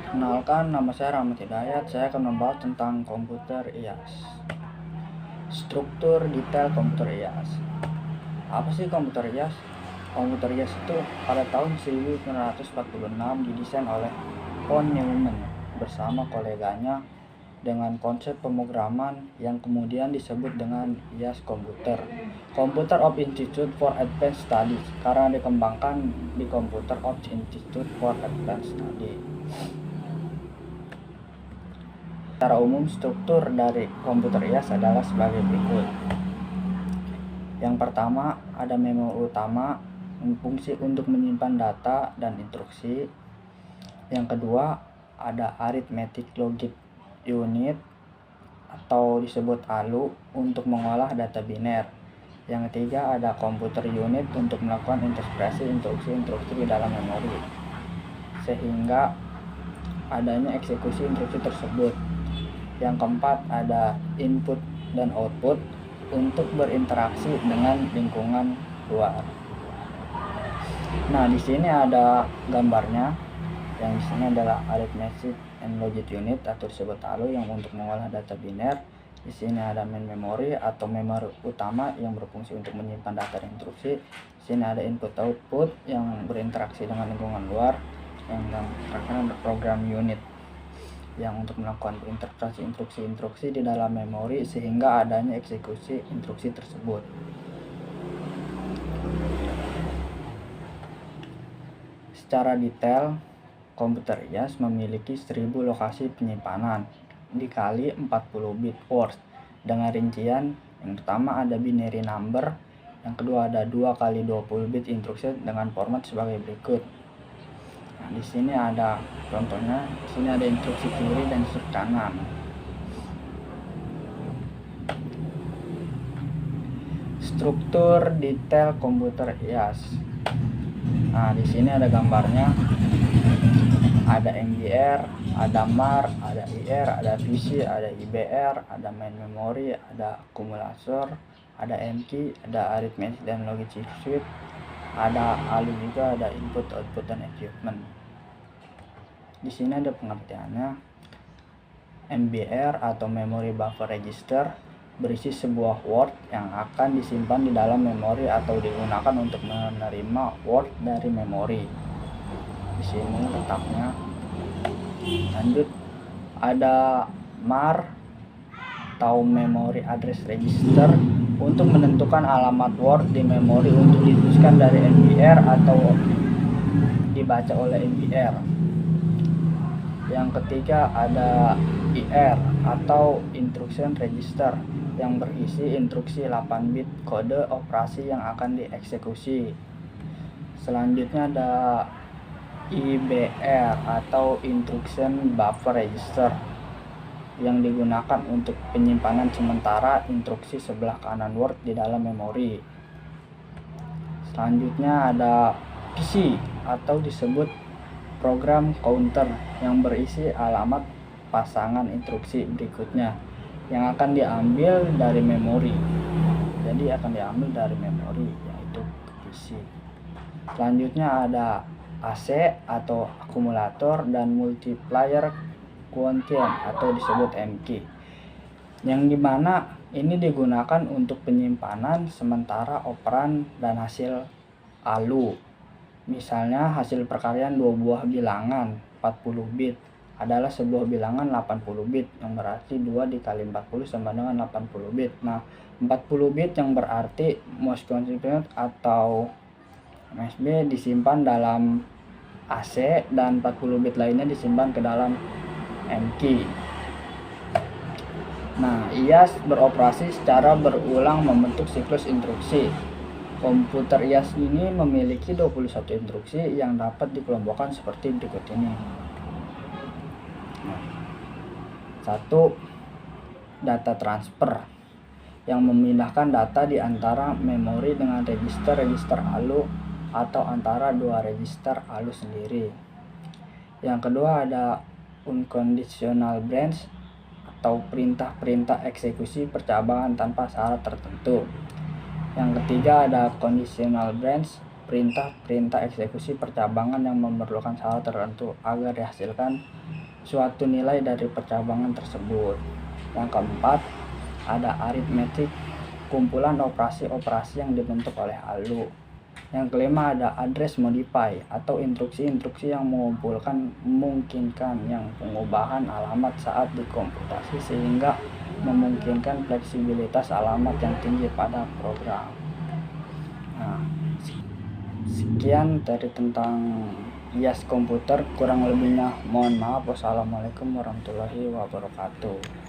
Kenalkan, nama saya Rahmat Hidayat. Saya akan membahas tentang komputer IAS. Struktur detail komputer IAS. Apa sih komputer IAS? Komputer IAS itu pada tahun 1946 didesain oleh von Neumann bersama koleganya dengan konsep pemrograman yang kemudian disebut dengan IAS komputer, Computer of Institute for Advanced Studies, karena dikembangkan di Computer of Institute for Advanced Studies. Secara umum, struktur dari komputer IAS adalah sebagai berikut. Yang pertama, ada memori utama, fungsi untuk menyimpan data dan instruksi. Yang kedua, ada arithmetic logic unit atau disebut ALU untuk mengolah data biner. Yang ketiga, ada computer unit untuk melakukan integrasi instruksi-instruksi di dalam memori, sehingga adanya eksekusi instruksi tersebut. Yang keempat, ada input dan output untuk berinteraksi dengan lingkungan luar. Nah, di sini ada gambarnya. Yang di sini adalah arithmetic and logic unit atau disebut ALU yang untuk mengolah data biner. Di sini ada main memory atau memori utama yang berfungsi untuk menyimpan data dan instruksi. Di sini ada input output yang berinteraksi dengan lingkungan luar. Yang terakhir ada program unit yang untuk melakukan interpretasi instruksi-instruksi di dalam memori sehingga adanya eksekusi instruksi tersebut. Secara detail, komputer IAS memiliki 1000 lokasi penyimpanan dikali 40 bit words dengan rincian. Yang pertama ada binary number, yang kedua ada 2 kali 20 bit instruksi dengan format sebagai berikut. Nah, di sini ada contohnya. Di sini ada instruksi kiri dan instruksi kanan. Struktur detail komputer IAS. Nah, di sini ada gambarnya. Ada MBR, ada MAR, ada IR, ada VC, ada IBR, ada main memory, ada akumulator, ada MKey, ada arithmetic dan logic circuit, ada ALU juga, ada input, output, dan equipment. Di sini ada pengertiannya. MBR atau memory buffer register berisi sebuah word yang akan disimpan di dalam memori atau digunakan untuk menerima word dari memori. Di sini letaknya. Lanjut, ada MAR atau memory address register untuk menentukan alamat word di memori untuk dituliskan dari MBR atau dibaca oleh MBR. Yang ketiga ada IR atau instruction register yang berisi instruksi 8 bit kode operasi yang akan dieksekusi. Selanjutnya ada IBR atau instruction buffer register yang digunakan untuk penyimpanan sementara instruksi sebelah kanan word di dalam memori. Selanjutnya ada PC atau disebut program counter yang berisi alamat pasangan instruksi berikutnya yang akan diambil dari memori. Jadi akan diambil dari memori, yaitu PC. Selanjutnya ada AC atau akumulator dan multiplier quotient atau disebut MQ, yang dimana ini digunakan untuk penyimpanan sementara operan dan hasil ALU. Misalnya hasil perkalian dua buah bilangan 40 bit adalah sebuah bilangan 80 bit, yang berarti 2 dikali 40 sama dengan 80 bit. Nah, 40 bit yang berarti most consistent atau MSB disimpan dalam AC dan 40 bit lainnya disimpan ke dalam MKey. Nah, IAS beroperasi secara berulang membentuk siklus instruksi. Komputer IAS ini memiliki 21 instruksi yang dapat dikelompokkan seperti berikut ini. 1. Data transfer yang memindahkan data di antara memori dengan register ALU atau antara dua register ALU sendiri. Yang kedua ada unconditional branch atau perintah-perintah eksekusi percabangan tanpa syarat tertentu. Yang ketiga ada conditional branch, perintah-perintah eksekusi percabangan yang memerlukan syarat tertentu agar dihasilkan suatu nilai dari percabangan tersebut. Yang keempat, ada aritmetik, kumpulan operasi-operasi yang dibentuk oleh ALU. Yang kelima, ada address modify atau instruksi-instruksi yang memungkinkan yang pengubahan alamat saat dikomputasi sehingga memungkinkan fleksibilitas alamat yang tinggi pada program. Nah, sekian dari tentang IAS komputer, kurang lebihnya mohon maaf. Wassalamualaikum warahmatullahi wabarakatuh.